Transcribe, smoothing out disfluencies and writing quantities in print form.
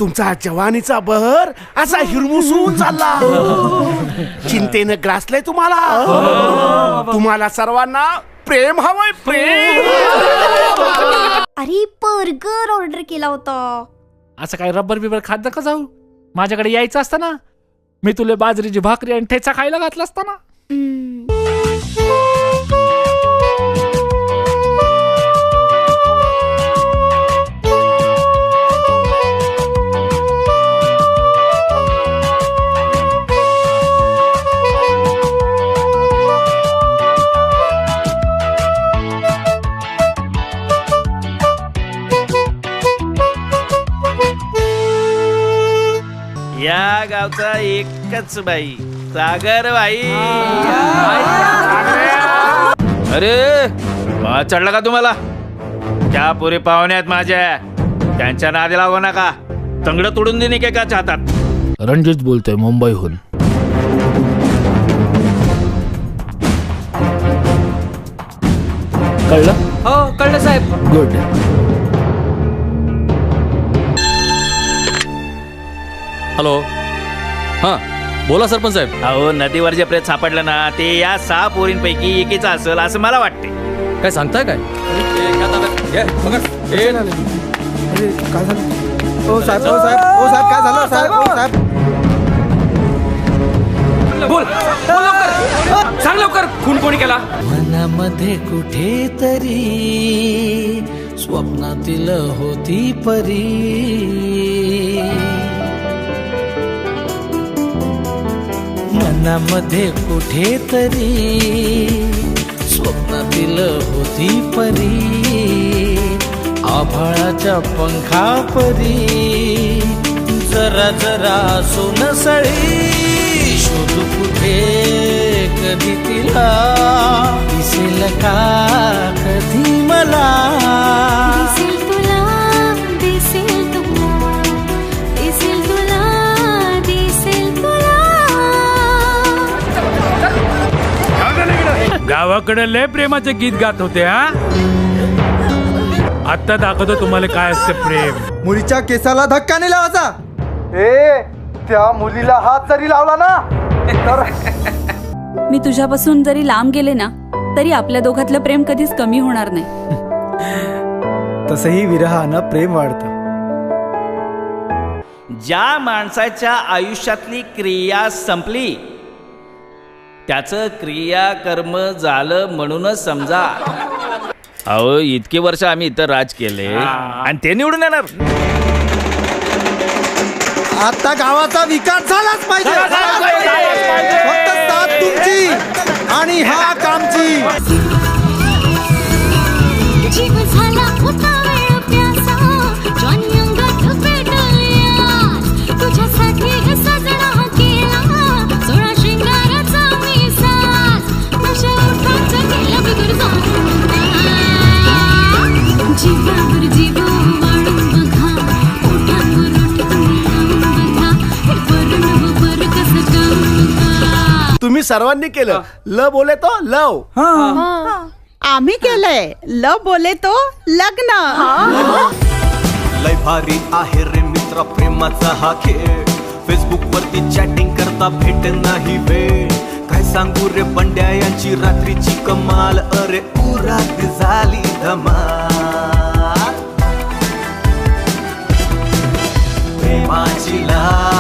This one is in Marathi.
तुमचा जवानीचा बहर असा हिरमुसून चालला. चिंतेनं ग्रासलंय तुम्हाला. तुम्हाला सर्वांना प्रेम हवंय, प्रेम. अरे बर्गर ऑर्डर केला होता. असं काय रबर बिबर खात का जाऊ. माझ्याकडे यायचं असतं ना. मी तुला बाजरीची भाकरी आणि ठेचा खायला घातला असता ना. या गावचा एकच बाई, सागर बाई. अरे वाद चढला का तुम्हाला? त्या पुरी पाहुणे आहेत माझ्या, त्यांच्या नादी लागू नका. तंगड तोडून देणे काय का चाहतात? रणजित बोलतोय मुंबईहून. कळलं? हो कळलं साहेब. गुड. हॅलो, हां बोला सरपंच साहेब. अहो नदीवर जे प्रेत सापडलं ना, ते या 6 पोरींपैकी एकीचं असेल असं मला वाटते. काय सांगताय काय? काय झालं? ओ साहेब, ओ साहेब, ओ साहेब, काय झालं साहेब? ओ साहेब, बोल बोल लवकर, सांग लवकर. खून कोणी केला? मनामध्ये कुठेतरी स्वप्नातील होती परी. मनामध्ये कुठेतरी स्वप्नातील होती परी. आभाळाच्या पंखा परी जरा जरा सोनसळी. शोधू कुठे कधी तिला, दिसेल का कधी मला. दिसेल तुला, दिसेल तुला, दिसेल तुला, दिसेल तुला. गावाकडे लय प्रेमाचे गीत गात होते. हा आता दाखवतो तुम्हाला काय असते प्रेम. मुलीच्या केसाला धक्का नाही लावायचा. ए त्या मुलीला हात जरी लावला ना तर मी तुझ्यापासून जरी लांब गेले ना, तरी आपल्या दोघातलं प्रेम कधीच कमी होणार नाही. तसंही विरहानं प्रेम वाढतं. ज्या माणसाच्या आयुष्यातली क्रिया संपली, त्याचं क्रियाकर्म झालं म्हणूनच समजा. अहो इतके वर्ष आम्ही इथं राज केले आणि ते निवडून येणार. आता गावाचा विकास झालाच पाहिजे. फक्त साथ तुमची आणि हा कामची. जीव झाला होता वेळ प्यासा, जॉनी अंगात पेटल्या. तुझ्यासाठी हे सजणा केला, 16 शिंगाराचा मी साज. नशा उठायचं केलं बिगर जाऊन. जीवावर जीव वाढून बघा, ओठांवर ओठ लावून बघा. हे बरं बरं कसं जाऊ बघा. तुम्ही सर्वांनी केलं. ल बोले तो लव. आम्ही केलंय लव बोले तो लग्न. लय भारी आहे रे मित्रा प्रेमाचा हा खेळ. फेसबुक वरती चॅटिंग करता भेट नाही वेळ. काय सांगू रे बंड्या यांची रात्रीची कमाल. अरे उरात झाली धमाल. प्रेमाची लाल